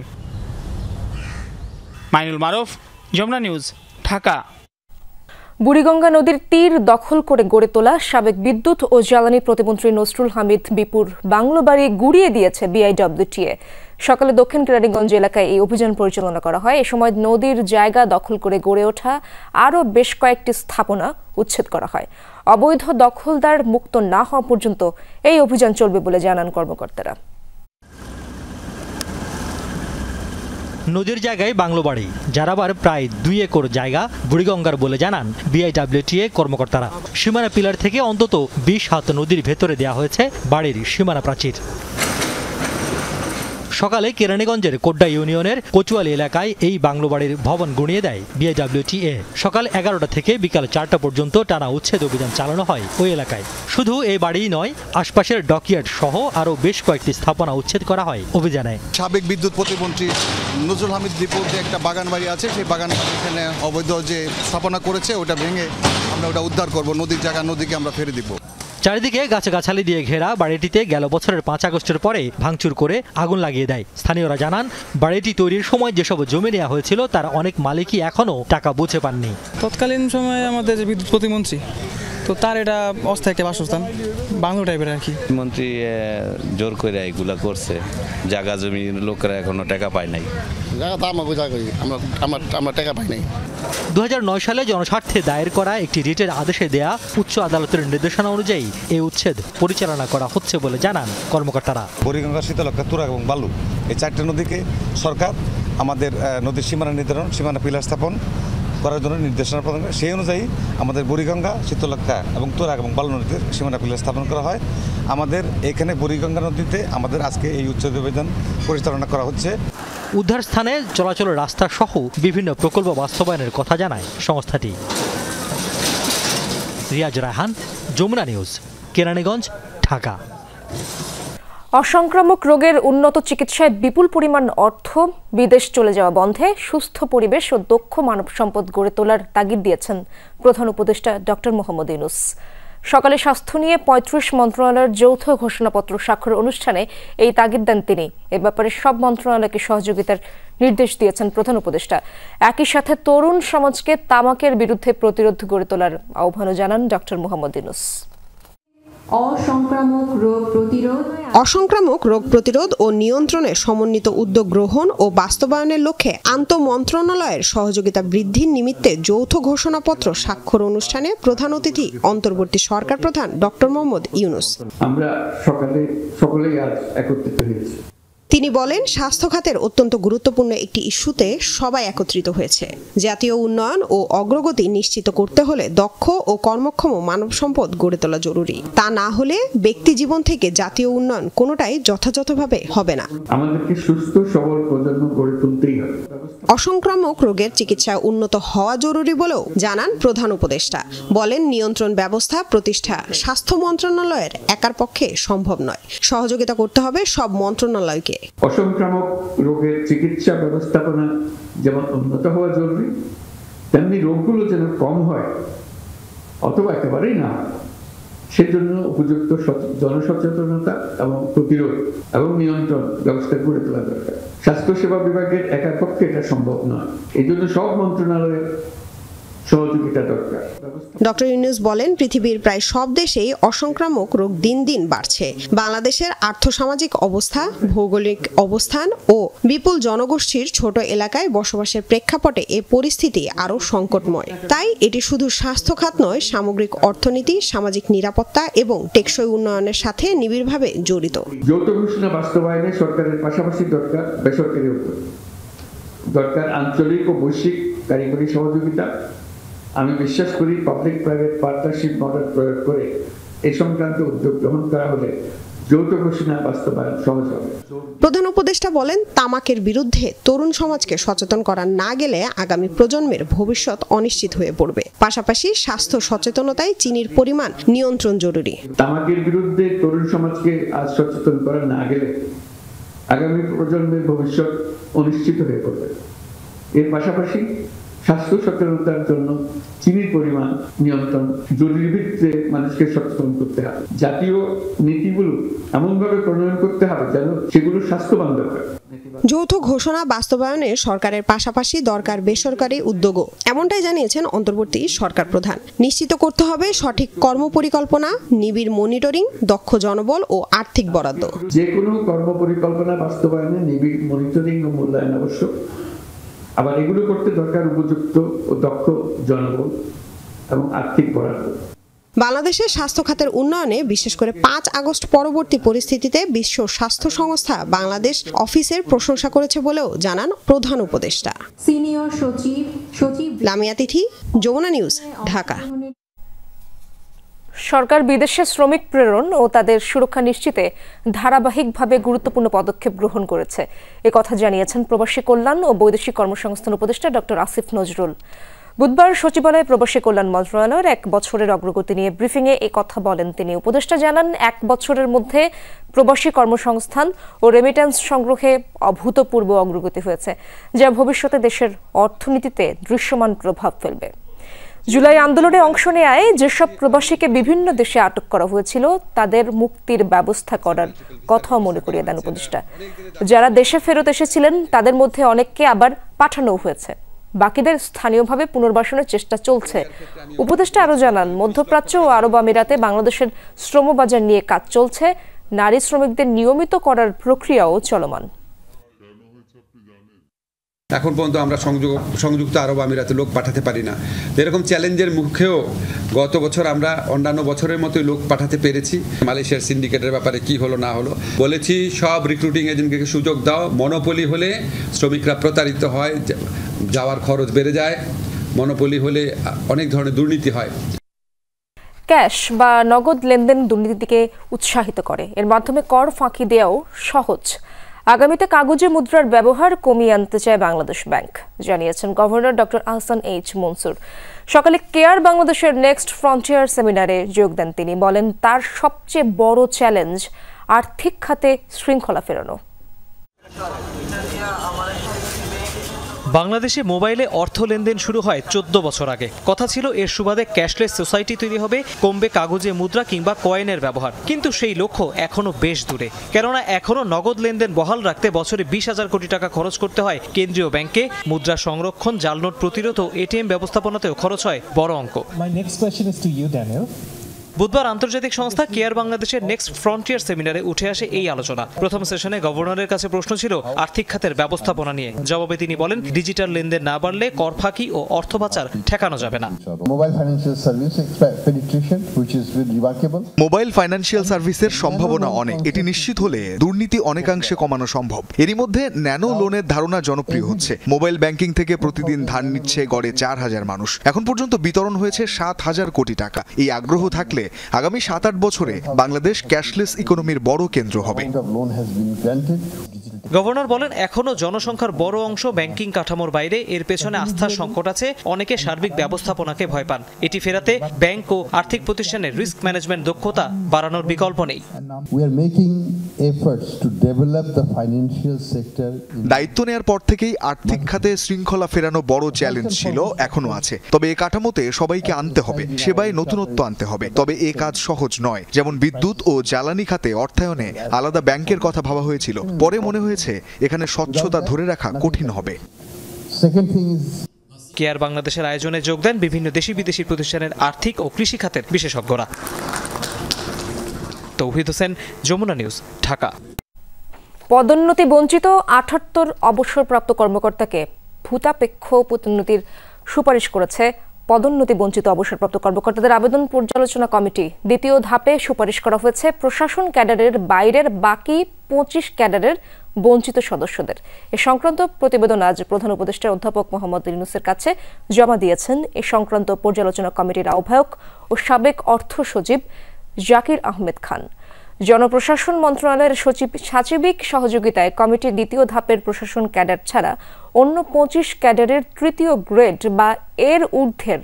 মাইনুল মারুফ, যমুনা নিউজ, ঢাকা। বুড়িগঙ্গা নদীর তীর দখল করে গড়ে তোলা সাবেক বিদ্যুৎ ও জ্বালানি প্রতিমন্ত্রী নসরুল হামিদ বিপুর বাংলো বাড়ি গুড়িয়ে দিয়েছে বিআইডব্লিউটিএ। সকালে দক্ষিণ কেরানীগঞ্জ এলাকায় এই অভিযান পরিচালনা করা হয়। এ সময় নদীর জায়গা দখল করে গড়ে ওঠা আরও বেশ কয়েকটি স্থাপনা উচ্ছেদ করা হয়। অবৈধ দখলদার মুক্ত না হওয়া পর্যন্ত এই অভিযান চলবে বলে জানান কর্মকর্তারা। নদীর জায়গায় বাংলো বাড়ি, যার আবার প্রায় 2 একর জায়গা বুড়িগঙ্গার বলে জানান বিআইডব্লিউটিএ কর্মকর্তারা। সীমানা পিলার থেকে অন্তত 20 হাত নদীর ভেতরে দেওয়া হয়েছে বাড়ির সীমানা প্রাচীর। সকালে কেরানীগঞ্জের কোড্ডা ইউনিয়নের কচুয়ালি এলাকায় এই বাংলো বাড়ির ভবন গুঁড়িয়ে দেয় বিআইডব্লিউটিএ। সকাল 11টা থেকে বিকাল 4টা পর্যন্ত টানা উচ্ছেদ অভিযান চালানো হয় ওই এলাকায়। শুধু এই বাড়িই নয়, আশপাশের ডকইয়ার্ড সহ আরও বেশ কয়েকটি স্থাপনা উচ্ছেদ করা হয় অভিযানে। সাবেক বিদ্যুৎ প্রতিমন্ত্রী নজরুল হামিদ দীপুর যে একটা বাগান বাড়ি আছে, সেই বাগান এখানে অবৈধ যে স্থাপনা করেছে ওটা ভেঙে আমরা ওটা উদ্ধার করব। নদীর জায়গা নদীকে আমরা ফেরে দিব। চারিদিকে গাছগাছালি দিয়ে ঘেরা বাড়িটিতে গেল বছরের 5 আগস্টের পরে ভাঙচুর করে আগুন লাগিয়ে দেয়। স্থানীয়রা জানান, বাড়িটি তৈরির সময় যেসব জমি নেওয়া হয়েছিল তার অনেক মালিকই এখনও টাকা বুঝে পাননি। তৎকালীন সময়ে আমাদের বিদ্যুৎ প্রতিমন্ত্রী তো তার এটা অস্থায়ী একটা বাসস্থান বাংলো টাইপের আর কি। মন্ত্রী জোর করে এগুলা করছে, জায়গা জমি লোকেরা এখনো টাকা পায় নাই। আমরা টাকা পাই নাই। 2009 সালে জনস্বার্থে দায়ের করা একটি রিটের আদেশে দেয়া উচ্চ আদালতের নির্দেশনা অনুযায়ী এই উচ্ছেদ পরিচালনা করা হচ্ছে বলে জানান কর্মকর্তারা। বুড়িগঙ্গা, শীতলক্ষা, তুরাগ এবং বালু এই 4টি নদীকে সরকার আমাদের নদীর সীমানা নির্ধারণ, সীমানা পিলার স্থাপন করার জন্য নির্দেশনা প্রদান করে। সেই অনুযায়ী আমাদের বুড়িগঙ্গা, শীতলক্ষা এবং তুরাগ এবং বালু নদীতে সীমানা পিলার স্থাপন করা হয়। আমাদের এখানে বুড়িগঙ্গা নদীতে আমাদের আজকে এই উচ্ছেদ অভিযান পরিচালনা করা হচ্ছে। উদ্ধার স্থানে চলাচলের রাস্তা সহ বিভিন্ন প্রকল্প বাস্তবায়নের কথা জানায় সংস্থাটি। রিয়াজ রায়হান, যমুনা নিউজ, কেরানীগঞ্জ, ঢাকা। অসংক্রামক রোগের উন্নত চিকিৎসায় বিপুল পরিমাণ অর্থ বিদেশ চলে যাওয়া বন্ধে সুস্থ পরিবেশ ও দক্ষ মানব সম্পদ গড়ে তোলার তাগিদ দিয়েছেন প্রধান উপদেষ্টা ডক্টর মোহাম্মদ ইউনূস। সকালে স্বাস্থ্য নিয়ে 35 মন্ত্রণালয়ের যৌথ ঘোষণাপত্র স্বাক্ষর অনুষ্ঠানে এই তাগিদ দেন তিনি। এ ব্যাপারে সব মন্ত্রণালয়কে সহযোগিতার নির্দেশ দিয়েছেন প্রধান উপদেষ্টা। একই সাথে তরুণ সমাজকে তামাকের বিরুদ্ধে প্রতিরোধ গড়ে তোলার আহ্বানও জানান ডক্টর মোহাম্মদ ইউনূস। অসংক্রামক রোগ প্রতিরোধ ও নিয়ন্ত্রণে সমন্বিত উদ্যোগ গ্রহণ ও বাস্তবায়নের লক্ষ্যে আন্তঃমন্ত্রণালয়ের সহযোগিতা বৃদ্ধির নিমিত্তে যৌথ ঘোষণাপত্র স্বাক্ষর অনুষ্ঠানে প্রধান অতিথি অন্তর্বর্তী সরকার প্রধান ডক্টর মোহাম্মদ ইউনূস। আমরা সকলেই আজ একত্রিত হয়েছি। তিনি বলেন, স্বাস্থ্য খাতের অত্যন্ত গুরুত্বপূর্ণ একটি ইস্যুতে সবাই একত্রিত হয়েছে। জাতীয় উন্নয়ন ও অগ্রগতি নিশ্চিত করতে হলে দক্ষ ও কর্মক্ষম মানব সম্পদ গড়ে তোলা জরুরি। তা না হলে ব্যক্তি জীবন থেকে জাতীয় উন্নয়ন কোনোটাই যথাযথভাবে হবে না। আমাদেরকে সুস্থ সবল প্রজন্ম গড়ে তুলতেই হবে। অসংক্রামক রোগের চিকিৎসা উন্নত হওয়া জরুরি বলেও জানান প্রধান উপদেষ্টা। বলেন, নিয়ন্ত্রণ ব্যবস্থা প্রতিষ্ঠা স্বাস্থ্য মন্ত্রণালয়ের একার পক্ষে সম্ভব নয়, সহযোগিতা করতে হবে সব মন্ত্রণালয়কে। অসংক্রামক রোগের চিকিৎসা ব্যবস্থাপনা যেমন উন্নত হওয়া জরুরি, তেমনি রোগগুলো যেন কম হয় অথবা একেবারেই না হয়, সেজন্য উপযুক্ত জনসচেতনতা এবং প্রতিরোধ এবং নিয়ন্ত্রণ ব্যবস্থা গড়ে তোলা দরকার। স্বাস্থ্যসেবা বিভাগের একার পক্ষে এটা সম্ভব নয়, এই জন্য সব মন্ত্রণালয়ের সহযোগিতা দরকার। ডক্টর ইউনূস বলেন, পৃথিবীর প্রায় সব দেশেই অসংক্রামক রোগ দিন দিন বাড়ছে। বাংলাদেশের আর্থসামাজিক অবস্থা, ভৌগোলিক অবস্থান ও বিপুল জনগোষ্ঠীর ছোট এলাকায় বসবাসের প্রেক্ষাপটে এ পরিস্থিতি আরও সংকটময়। তাই এটি শুধু স্বাস্থ্য খাত নয়, সামগ্রিক অর্থনীতি, সামাজিক নিরাপত্তা এবং টেকসই উন্নয়নের সাথে নিবিড়ভাবে জড়িত। যৌথ ঘোষণা বাস্তবায়নে সরকারের পাশাপাশি দরকার বেসরকারি উদ্যোগ, দরকার আঞ্চলিক ও বৈশ্বিক কারিগরি সহযোগিতা। আমি বিশ্বাস করি পাবলিক প্রাইভেট পার্টনারশিপ মডেল প্রয়োগ করে এই সংক্রান্ত উদ্যোগ গ্রহণ করা হলে যৌথ ঘোষণা বাস্তবায়ন সহজ হবে। প্রধান উপদেষ্টা বলেন, তামাকের বিরুদ্ধে তরুণ সমাজকে সচেতন করা না গেলে আগামী প্রজন্মের ভবিষ্যৎ অনিশ্চিত হয়ে পড়বে। পাশাপাশি স্বাস্থ্য সচেতনতায় চিনির পরিমাণ নিয়ন্ত্রণ জরুরি। তামাকের বিরুদ্ধে তরুণ সমাজকে আজ সচেতন করা না গেলে আগামী প্রজন্মের ভবিষ্যৎ অনিশ্চিত হয়ে পড়বে। এর পাশাপাশি স্বাস্থ্য সচেতনতার জন্য চিনির পরিমাণ নিয়ন্ত্রণ জরুরি ভিত্তিতে মানুষকে সচেতন করতে হবে। জাতীয় নীতিগুলো এমনভাবে প্রণয়ন করতে হবে যেন সেগুলো স্বাস্থ্য বান্ধব হয়। যৌথ ঘোষণা বাস্তবায়নে সরকারের পাশাপাশি দরকার বেসরকারি উদ্যোগও, এমনটাই জানিয়েছেন অন্তর্বর্তী সরকার প্রধান। নিশ্চিত করতে হবে সঠিক কর্মপরিকল্পনা, নিবিড় মনিটরিং, দক্ষ জনবল ও আর্থিক বরাদ্দ। যে কোনো কর্মপরিকল্পনা বাস্তবায়নে নিবিড় মনিটরিং ও মূল্যায়ন আবশ্যক। আবার এগুলো করতে দরকার উপযুক্ত ও দক্ষ জনবল এবং আর্থিক বরাদ্দ। বাংলাদেশের স্বাস্থ্য খাতের উন্নয়নে বিশেষ করে 5 আগস্ট পরবর্তী পরিস্থিতিতে বিশ্ব স্বাস্থ্য সংস্থা বাংলাদেশ অফিসের প্রশংসা করেছে বলেও জানান প্রধান উপদেষ্টা। সিনিয়র সচিব লামিয়া তিথি, যমুনা নিউজ, ঢাকা। সরকার বিদেশে শ্রমিক প্রেরণ ও তাদের সুরক্ষা নিশ্চিতে ধারাবাহিকভাবে গুরুত্বপূর্ণ পদক্ষেপ গ্রহণ করেছে, একথা জানিয়েছেন প্রবাসী কল্যাণ ও বৈদেশিক কর্মসংস্থান উপদেষ্টা ডক্টর আসিফ নজরুল। বুধবার সচিবালয়ে প্রবাসী কল্যাণ মন্ত্রণালয়ের 1 বছরের অগ্রগতি নিয়ে ব্রিফিংয়ে এই কথা বলেন তিনি। উপদেষ্টা জানান, 1 বছরের মধ্যে প্রবাসী কর্মসংস্থান ও রেমিট্যান্স সংগ্রহে অভূতপূর্ব অগ্রগতি হয়েছে, যা ভবিষ্যতে দেশের অর্থনীতিতে দৃশ্যমান প্রভাব ফেলবে। জুলাই আন্দোলনে অংশ নেয় যেসব প্রবাসীকে বিভিন্ন দেশে আটক করা হয়েছিল তাদের মুক্তির ব্যবস্থা করার কথাও মনে করিয়ে দেন উপদেষ্টা। যারা দেশে ফেরত এসেছিলেন তাদের মধ্যে অনেককে আবার পাঠানো হয়েছে। বাকিদের স্থানীয়ভাবে পুনর্বাসনের চেষ্টা চলছে। উপদেষ্টা আরও জানান, মধ্যপ্রাচ্য ও আরব আমিরাতে বাংলাদেশের শ্রমবাজার নিয়ে কাজ চলছে। নারী শ্রমিকদের নিয়মিত করার প্রক্রিয়াও চলমান। এখন পর্যন্ত আমরা সংযুক্ত আরব আমিরাতে লোক পাঠাতে পারি না। এরকম চ্যালেঞ্জের মুখেও গত বছর আমরা অন্যান্য বছরের মতোই লোক পাঠাতে পেরেছি। মালয়েশিয়ার সিন্ডিকেটের ব্যাপারে কি হলো না হলো বলেছি, সব রিক্রুটিং এজেন্টকে সুযোগ দাও। মনোপলি হলে শ্রমিকরা প্রতারিত হয়, যাওয়ার খরচ বেড়ে যায়। মনোপলি হলে অনেক ধরনের দুর্নীতি হয়। ক্যাশ বা নগদ লেনদেন দুর্নীতিকে উৎসাহিত করে। এর মাধ্যমে কর ফাঁকি দেওয়াও সহজ। আগামীতে কাগজে মুদ্রার ব্যবহার কমিয়ে আনতে চায় বাংলাদেশ ব্যাংক, জানিয়েছেন governor doctor Ahsan H Mansur. সকালে কেয়ার বাংলাদেশের নেক্সট ফ্রন্টিয়ার সেমিনারে যোগ দেন তিনি। বলেন, তার সবচেয়ে বড় চ্যালেঞ্জ আর্থিক খাতে শৃঙ্খলা ফেরানো। বাংলাদেশে মোবাইলে অর্থ লেনদেন শুরু হয় 14 বছর আগে। কথা ছিল এর সুবাদে ক্যাশলেস সোসাইটি তৈরি হবে, কমবে কাগজে মুদ্রা কিংবা কয়েনের ব্যবহার। কিন্তু সেই লক্ষ্য এখনো বেশ দূরে, কেননা এখনো নগদ লেনদেন বহাল রাখতে বছরে 20,000 কোটি টাকা খরচ করতে হয় কেন্দ্রীয় ব্যাংকে। মুদ্রা সংরক্ষণ, জালনোট প্রতিরোধ ও এটিএম ব্যবস্থাপনাতেও খরচ হয় বড় অঙ্ক। বুধবার আন্তর্জাতিক সংস্থা কেয়ার বাংলাদেশের নেক্সট ফ্রন্টিয়ার সেমিনারে উঠে আসে এই আলোচনা। প্রথম সেশনে গভর্নরের কাছে প্রশ্ন ছিল আর্থিক খাতের ব্যবস্থাপনা নিয়ে। জবাবে তিনি বলেন, ডিজিটাল লেনদেন না বাড়লে কর ফাঁকি ও অর্থ পাচার ঠেকানো যাবে না। মোবাইল ফাইন্যান্সিয়াল সার্ভিসের সম্ভাবনা অনেক। এটি নিশ্চিত হলে দুর্নীতি অনেকাংশে কমানো সম্ভব। এরই মধ্যে ন্যানো লোনের ধারণা জনপ্রিয় হচ্ছে। মোবাইল ব্যাংকিং থেকে প্রতিদিন ধার নিচ্ছে গড়ে 4,000 মানুষ। এখন পর্যন্ত বিতরণ হয়েছে 7,000 কোটি টাকা। এই আগ্রহ থাকলে আগামী 7-8 বছরে বাংলাদেশ ক্যাশলেস ইকোনমির বড় কেন্দ্র হবে। গভর্নর বলেন, এখনো জনসংখ্যার বড় অংশ ব্যাংকিং কাঠামোর বাইরে। এর পেছনে আস্থার সংকট আছে। অনেকে সার্বিক ব্যবস্থাপনাকে ভয় পান। এটি ফেরাতে ব্যাংক ও আর্থিক প্রতিষ্ঠানের রিস্ক ম্যানেজমেন্ট দক্ষতা বাড়ানোর বিকল্প নেই। দায়িত্ব নেয়ার পর থেকেই আর্থিক খাতে শৃঙ্খলা ফেরানো বড় চ্যালেঞ্জ ছিল, এখনো আছে। তবে এই কাঠামোতে সবাইকে আনতে হবে, সেবায় নতুনত্ব আনতে হবে। তবে এ কাজ সহজ নয়। যেমন বিদ্যুৎ ও জ্বালানি খাতে অর্থায়নে আলাদা ব্যাংকের কথা ভাবা হয়েছিল, পরে মনে হয়েছে এখানে স্বচ্ছতা ধরে রাখা কঠিন হবে। কেয়ার বাংলাদেশের আয়োজনে যোগ দেন বিভিন্ন দেশি বিদেশি প্রতিষ্ঠানের আর্থিক ও কৃষি খাতের বিশেষজ্ঞরা। তৌহিদ হোসেন, যমুনা নিউজ, ঢাকা। পদোন্নতি বঞ্চিত 78 অবসরপ্রাপ্ত কর্মকর্তাকে ভূতাপেক্ষ পদোন্নতির সুপারিশ করেছে পদোন্নতি বঞ্চিত অবসরপ্রাপ্ত কর্মকর্তাদের আবেদন পর্যালোচনা কমিটি। দ্বিতীয় ধাপে সুপারিশ করা হয়েছে প্রশাসন ক্যাডারের বাইরের বাকি 25 ক্যাডারের বঞ্চিত সদস্যদের। এ সংক্রান্ত প্রতিবেদন আজ প্রধান উপদেষ্টা অধ্যাপক মোহাম্মদ ইউনূসের কাছে জমা দিয়েছেন এ সংক্রান্ত পর্যালোচনা কমিটির আহ্বায়ক ও সাবেক অর্থ সচিব জাকির আহমেদ খান। জনপ্রশাসন মন্ত্রণালয়ের সাচিবিক সহযোগিতায় কমিটির দ্বিতীয় ধাপের প্রশাসন ক্যাডার ছাড়া অন্য 25 ক্যাডারের তৃতীয় গ্রেড বা এর ঊর্ধ্বের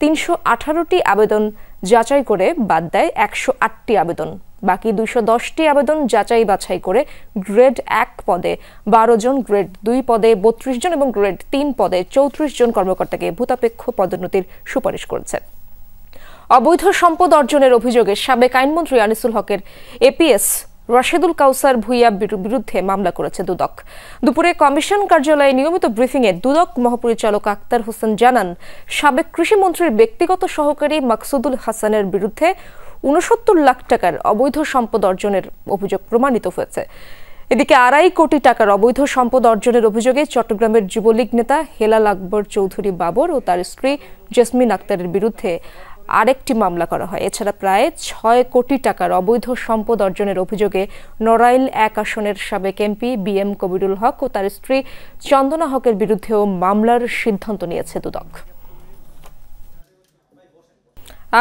318টি আবেদন যাচাই করে বাদ দেয় 108টি আবেদন। বাকি 210টি আবেদন যাচাই বাছাই করে গ্রেড 1 পদে 12 জন, গ্রেড 2 পদে 32 জন এবং গ্রেড 3 পদে 34 জন কর্মকর্তাকে ভূতাপেক্ষ পদোন্নতির সুপারিশ করেছে। অবৈধ সম্পদ অর্জনের অভিযোগে সাবেক আইনমন্ত্রী আনিসুল হকের এপিএস রাশেদুল কাউসার ভুইয়ার বিরুদ্ধে মামলা করেছে দুদক। দুপুরে কমিশন কার্যালয়ে নিয়মিত ব্রিফিংয়ে দুদক মহাপরিচালক আক্তার হোসেন জানান, সাবেক কৃষিমন্ত্রীর ব্যক্তিগত সহকারী মাকসুদুল হাসানের বিরুদ্ধে 69 লাখ টাকার অবৈধ সম্পদ অর্জনের অভিযোগ প্রমাণিত হয়েছে। এদিকে 2.5 কোটি টাকার অবৈধ সম্পদ অর্জনের অভিযোগে চট্টগ্রামের যুবলীগ নেতা হেলাল আকবর চৌধুরী বাবর ও তার স্ত্রী জেসমিন আক্তারের বিরুদ্ধে আরেকটি মামলা করা হয়। এছাড়া প্রায় 6 কোটি টাকার অবৈধ সম্পদ অর্জনের অভিযোগে নড়াইল 1 আসনের সাবেক এমপি বিএম কবিরুল হক ও তার স্ত্রী চন্দনা হকের বিরুদ্ধেও মামলার সিদ্ধান্ত নিয়েছে দুদক।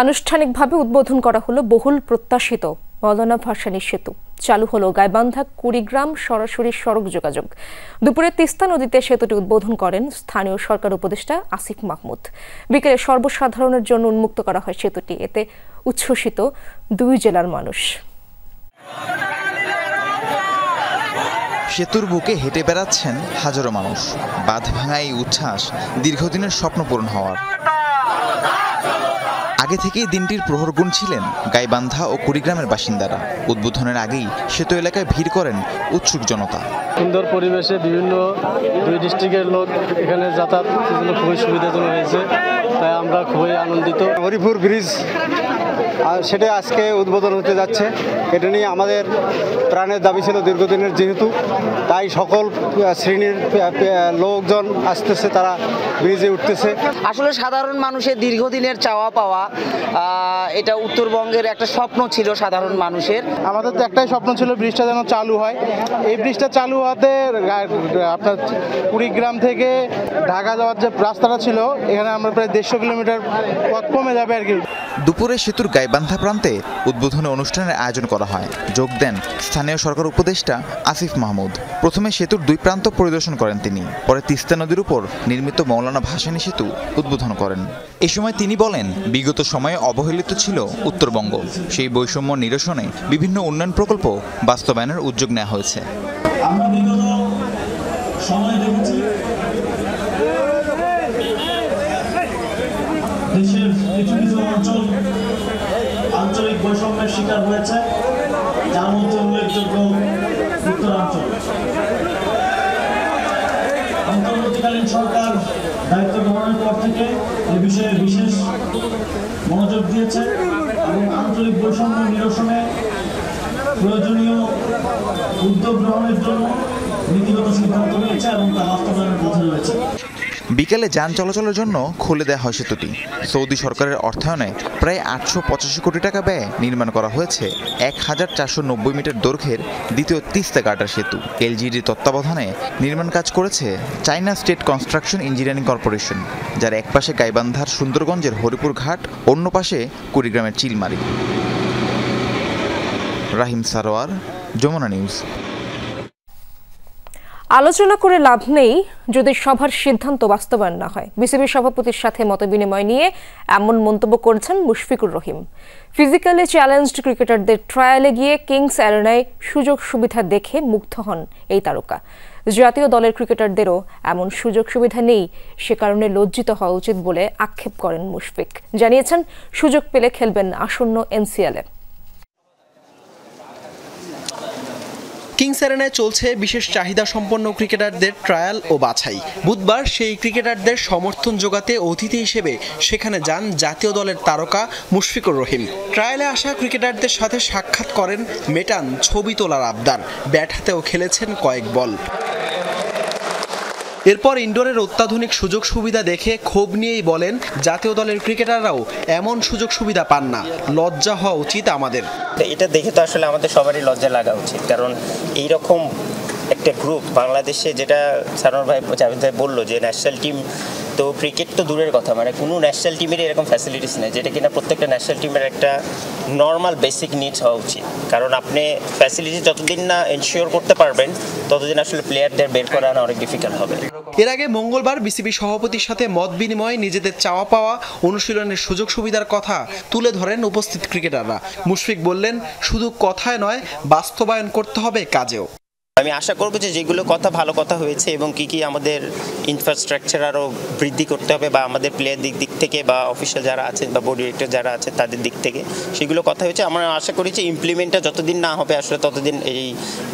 আনুষ্ঠানিকভাবে উদ্বোধন করা হলো বহুল প্রত্যাশিত মওলানা ভাসানী সেতু। চালু হলো গাইবান্ধা কুড়িগ্রাম সরাসরি সড়ক যোগাযোগ। দুপুরে তিস্তা নদীতে সেতুটি উদ্বোধন করেন স্থানীয় সরকার উপদেষ্টা আসিফ মাহমুদ। বিকেলে সর্বসাধারণের জন্য উন্মুক্ত করা হয় সেতুটি। এতে উচ্ছ্বসিত 2 জেলার মানুষ। সেতুর বুকে হেঁটে বেড়াচ্ছেন হাজারো মানুষ। বাঁধ ভাঙা এই উচ্ছ্বাস দীর্ঘদিনের স্বপ্ন পূরণ হওয়ার। আগে থেকেই দিনটির প্রহর গুনছিলেন গাইবান্ধা ও কুড়িগ্রামের বাসিন্দারা। উদ্বোধনের আগেই সেতু এলাকায় ভিড় করেন উৎসুক জনতা। সুন্দর পরিবেশে বিভিন্ন 2 ডিস্ট্রিক্টের লোক এখানে যাতায়াতের জন্য খুবই সুবিধাজনক হয়েছে, তাই আমরা খুবই আনন্দিত। হরিপুর ব্রিজ সেটা আজকে উদ্বোধন হতে যাচ্ছে। এটা নিয়ে আমাদের প্রাণের দাবি ছিল দীর্ঘদিনের, যেহেতু তাই সকল শ্রেণীর লোকজন আসতেছে, তারা ব্রিজে উঠতেছে। আসলে সাধারণ মানুষের দীর্ঘদিনের চাওয়া পাওয়া, এটা উত্তরবঙ্গের একটা স্বপ্ন ছিল সাধারণ মানুষের। আমাদের তো একটাই স্বপ্ন ছিল ব্রিজটা যেন চালু হয়। এই ব্রিজটা চালু হওয়াতে আপনার কুড়িগ্রাম থেকে ঢাকা যাওয়ার যে রাস্তাটা ছিল, এখানে আমরা প্রায় 150 কিলোমিটার পথ কমে যাবে আর কি। দুপুরে সেতুর গাইবান্ধা প্রান্তে উদ্বোধনী অনুষ্ঠানের আয়োজন করা হয়। যোগ দেন স্থানীয় সরকার উপদেষ্টা আসিফ মাহমুদ। প্রথমে সেতুর 2 প্রান্ত পরিদর্শন করেন তিনি, পরে তিস্তা নদীর উপর নির্মিত মৌলানা ভাসানী সেতু উদ্বোধন করেন। এ সময় তিনি বলেন, বিগত সময়ে অবহেলিত ছিল উত্তরবঙ্গ। সেই বৈষম্য নিরসনে বিভিন্ন উন্নয়ন প্রকল্প বাস্তবায়নের উদ্যোগ নেওয়া হয়েছে। আমরা বিগত সময় দেখেছি দেশের কিছু কিছু অঞ্চল আঞ্চলিক বৈষম্যের শিকার হয়েছে, যার মধ্যে উল্লেখযোগ্য উত্তরাঞ্চল। অন্তর্বর্তীকালীন সরকার দায়িত্ব গ্রহণের পর থেকে এ বিষয়ে বিশেষ মনোযোগ দিয়েছে এবং আঞ্চলিক বৈষম্য নিরসনে প্রয়োজনীয় উদ্যোগ গ্রহণের জন্য নীতিগত সিদ্ধান্ত নিয়েছে এবং তা বাস্তবায়নের পথে রয়েছে। বিকেলে যান চলাচলের জন্য খুলে দেওয়া হয় সেতুটি। সৌদি সরকারের অর্থায়নে প্রায় 885 কোটি টাকা ব্যয়ে নির্মাণ করা হয়েছে 1490 মিটার দৈর্ঘ্যের দ্বিতীয় তিস্তা গার্ডার সেতু। এলজিইডির তত্ত্বাবধানে নির্মাণ কাজ করেছে China state construction engineering corporation, যার এক পাশে গাইবান্ধার সুন্দরগঞ্জের হরিপুর ঘাট, অন্য পাশে কুড়িগ্রামের চিলমারি। রাহিম সারোয়ার, যমুনা নিউজ। আলোচনা করে লাভ নেই যদি সভার সিদ্ধান্ত বাস্তবায়ন না হয়, বিসিবি সভাপতির সাথে মতবিনিময় নিয়ে এমন মন্তব্য করেছেন মুশফিকুর রহিম। ফিজিক্যালি চ্যালেঞ্জড ক্রিকেটারদের ট্রায়ালে গিয়ে কিংস অ্যারেনায় সুযোগ সুবিধা দেখে মুগ্ধ হন এই তারকা। জাতীয় দলের ক্রিকেটারদেরও এমন সুযোগ সুবিধা নেই, সে কারণে লজ্জিত হওয়া উচিত বলে আক্ষেপ করেন মুশফিক। জানিয়েছেন সুযোগ পেলে খেলবেন আসন্ন এনসিএলে। কিংস অ্যারেনায় চলছে বিশেষ চাহিদা সম্পন্ন ক্রিকেটারদের ট্রায়াল ও বাছাই। বুধবার সেই ক্রিকেটারদের সমর্থন জোগাতে অতিথি হিসেবে সেখানে যান জাতীয় দলের তারকা মুশফিকুর রহিম। ট্রায়ালে আসা ক্রিকেটারদের সাথে সাক্ষাৎ করেন, মেটান ছবি তোলার আবদার, ব্যাট হাতেও খেলেছেন কয়েক বল। এরপর ইনডোরের অত্যাধুনিক সুযোগ সুবিধা দেখে ক্ষোভ নিয়েই বলেন, জাতীয় দলের ক্রিকেটাররাও এমন সুযোগ সুবিধা পান না, লজ্জা হওয়া উচিত আমাদের। এটা দেখে তো আসলে আমাদের সবারই লজ্জা লাগা উচিত, কারণ এইরকম একটা গ্রুপ বাংলাদেশে, যেটা সারোয়ার ভাই জাভেদ ভাই বললো যে ন্যাশনাল টিম, তো ক্রিকেট তো দূরের কথা, মানে কোনো ন্যাশনাল টিমের এরকম ফ্যাসিলিটিস নেই, যেটা কিনা প্রত্যেকটা ন্যাশনাল টিমের একটা নর্মাল বেসিক নিডস হওয়া উচিত। কারণ আপনি ফ্যাসিলিটি যতদিন না এনশিওর করতে পারবেন, ততদিন আসলে প্লেয়ারদের বের করা অনেক ডিফিকাল্ট হবে। এর আগে মঙ্গলবার বিসিবি সভাপতির সাথে মত বিনিময়ে নিজেদের চাওয়া পাওয়া, অনুশীলনের সুযোগ সুবিধার কথা তুলে ধরেন উপস্থিত ক্রিকেটাররা। মুশফিক বললেন, শুধু কথায় নয়, বাস্তবায়ন করতে হবে কাজেও। আমি আশা করব যে যেগুলো কথা ভালো কথা হয়েছে এবং কি আমাদের ইনফ্রাস্ট্রাকচার আরও বৃদ্ধি করতে হবে, বা আমাদের প্লেয়ার দিক থেকে বা অফিসিয়াল যারা আছেন বা বোর্ড ডিরেক্টর যারা আছে তাদের দিক থেকে সেগুলো কথা হয়েছে। আমরা আশা করি যে ইমপ্লিমেন্টটা যতদিন না হবে আসলে ততদিন এই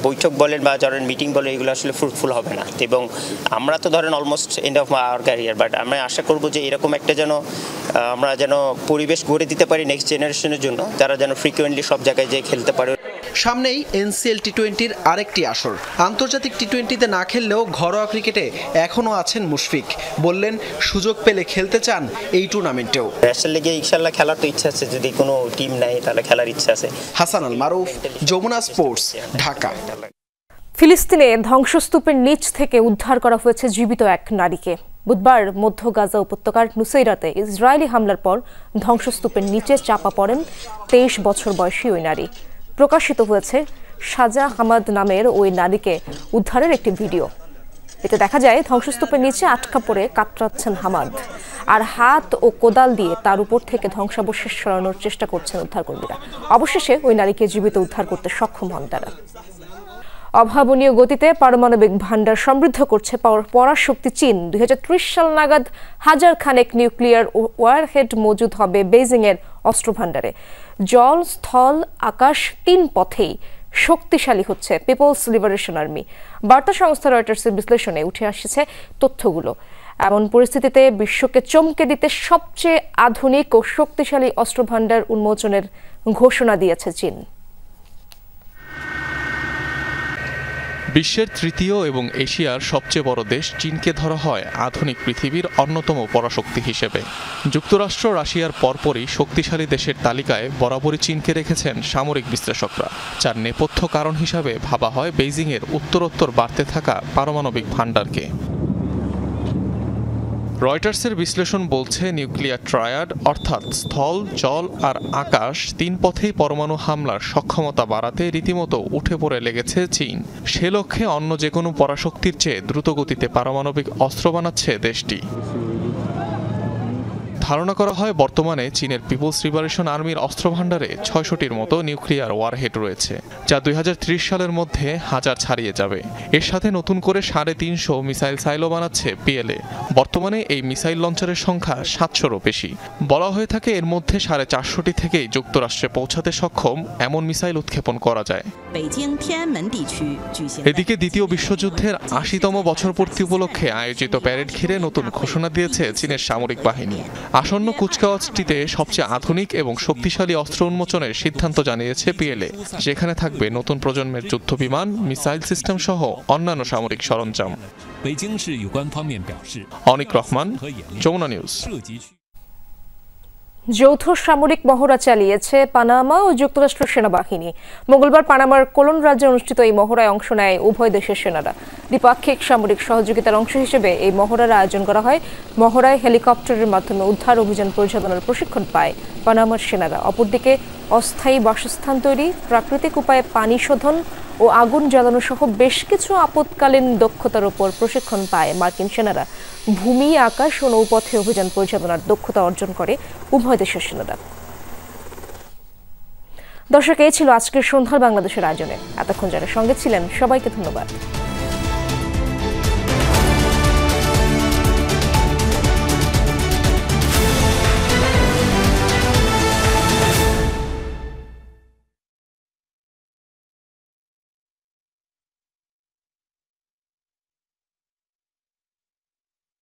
বৈঠক বলেন বা ধরেন মিটিং বলে এগুলো আসলে ফ্রুটফুল হবে না। এবং আমরা তো ধরেন almost end of our career, but আমরা আশা করব যে এরকম একটা আমরা যেন পরিবেশ গড়ে দিতে পারি নেক্সট জেনারেশনের জন্য, যারা যেন ফ্রিকুয়েন্টলি সব জায়গায় যেয়ে খেলতে পারে। সামনেই এনসিএল টি-20-র আরেকটি আসর। আন্তর্জাতিক টি-20-তে না খেললেও ঘরোয়া ক্রিকেটে এখনও আছেন মুশফিক। বললেন, সুযোগ পেলে খেলতে চান এই টুর্নামেন্টেও। ন্যাশনাল লিগে ইনশাআল্লাহ খেলার তো ইচ্ছা আছে, যদি কোনো টিম নাই তাহলে খেলার ইচ্ছা আছে। হাসান আল মারুফ, যমুনা স্পোর্টস, ঢাকা। ফিলিস্তিনে ধ্বংসস্তূপের নিচ থেকে উদ্ধার করা হয়েছে জীবিত এক নারীকে। বুধবার মধ্য গাজা উপত্যকার নুসাইরাতে ইসরায়েলি হামলার পর ধ্বংসস্তূপের নিচে চাপা পড়েন 23 বছর বয়সী ওই নারী। প্রকাশিত হয়েছে সাজা হামাদ নামের ওই নারীকে উদ্ধারের একটি ভিডিও। এতে দেখা যায় ধ্বংসস্তূপের নিচে আটকা পড়ে কাতরাচ্ছেন হামাদ, আর হাত ও কোদাল দিয়ে তার উপর থেকে ধ্বংসাবশেষ সরানোর চেষ্টা করছেন উদ্ধারকর্মীরা। অবশেষে ওই নারীকে জীবিত উদ্ধার করতে সক্ষম হন তারা। অভাবনীয় গতিতে পারমাণবিক ভান্ডার সমৃদ্ধ করছে পরাশক্তি চীন। 2030 সাল নাগাদ 1000 খানেক নিউক্লিয়ার ওয়ারহেড মজুদ হবে বেইজিংয়ের অস্ত্র ভান্ডারে। জল, স্থল, আকাশ 3 পথেই শক্তিশালী হচ্ছে পিপলস লিবারেশন আর্মি। বার্তা সংস্থা রয়টার্সের বিশ্লেষণে উঠে আসছে তথ্যগুলো। এমন পরিস্থিতিতে বিশ্বকে চমকে দিতে সবচেয়ে আধুনিক ও শক্তিশালী অস্ত্রভান্ডার উন্মোচনের ঘোষণা দিয়েছে চীন। বিশ্বের তৃতীয় এবং এশিয়ার সবচেয়ে বড় দেশ চীনকে ধরা হয় আধুনিক পৃথিবীর অন্যতম পরাশক্তি হিসেবে। যুক্তরাষ্ট্র রাশিয়ার পরপরই শক্তিশালী দেশের তালিকায় বরাবরই চীনকে রেখেছেন সামরিক বিশ্লেষকরা, যার নেপথ্য কারণ হিসাবে ভাবা হয় বেইজিংয়ের উত্তরোত্তর বাড়তে থাকা পারমাণবিক ভান্ডারকে। রয়টার্সের বিশ্লেষণ বলছে নিউক্লিয়ার ট্রায়াড অর্থাৎ স্থল, জল আর আকাশ তিন পথেই পরমাণু হামলার সক্ষমতা বাড়াতে রীতিমতো উঠে পড়ে লেগেছে চীন। সে লক্ষ্যে অন্য যে কোনো পরাশক্তির চেয়ে দ্রুতগতিতে পারমাণবিক অস্ত্র বানাচ্ছে দেশটি। ধারণা করা হয় বর্তমানে চীনের পিপলস লিবারেশন আর্মির অস্ত্রভান্ডারে ৬০০টির মতো নিউক্লিয়ার ওয়ারহেড রয়েছে, যা ২০৩০ সালের মধ্যে ১০০০ ছাড়িয়ে যাবে। এর সাথে নতুন করে ৩৫০ মিসাইল সাইলো বানাচ্ছে পিএলএ। বর্তমানে এই মিসাইল লঞ্চারের সংখ্যা ৭০০রও বেশি। বলা হয়ে থাকে এর মধ্যে ৪৫০টি থেকেই যুক্তরাষ্ট্রে পৌঁছাতে সক্ষম এমন মিসাইল উৎক্ষেপণ করা যায়। এদিকে দ্বিতীয় বিশ্বযুদ্ধের ৮০তম বছরপূর্তি উপলক্ষে আয়োজিত প্যারেড ঘিরে নতুন ঘোষণা দিয়েছে চীনের সামরিক বাহিনী। আসন্ন কুচকাওয়াজটিতে সবচেয়ে আধুনিক এবং শক্তিশালী অস্ত্র উন্মোচনের সিদ্ধান্ত জানিয়েছে পিএলএ, যেখানে থাকবে নতুন প্রজন্মের যুদ্ধবিমান, মিসাইল সিস্টেম সহ অন্যান্য সামরিক সরঞ্জাম। অনিক রহমান, যমুনা নিউজ। যৌথ সামরিক মহড়া চালিয়েছে পানামা ও যুক্তরাষ্ট্র সেনাবাহিনী। মঙ্গলবার পানামার কোলন রাজ্যে অনুষ্ঠিত এই মহড়ায় অংশ নেয় উভয় দেশের সেনারা। দ্বিপাক্ষিক সামরিক সহযোগিতার অংশ হিসেবে এই মহড়ার আয়োজন করা হয়। মহড়ায় হেলিকপ্টারের মাধ্যমে উদ্ধার অভিযান পরিচালনার প্রশিক্ষণ পায় পানামার সেনারা। অপরদিকে অস্থায়ী বাসস্থান তৈরি, প্রাকৃতিক উপায়ে পানি শোধন ও আগুন জ্বালানো সহ বেশ কিছু আপৎকালীন দক্ষতার উপর প্রশিক্ষণ পায় মার্কিন সেনারা। ভূমি, আকাশ ও নৌপথে অভিযান পরিচালনার দক্ষতা অর্জন করে উভয় দেশের সেনারা। দর্শক, এই ছিল আজকের সন্ধ্যার বাংলাদেশের আয়োজনে। এতক্ষণ যারা সঙ্গে ছিলেন সবাইকে ধন্যবাদ।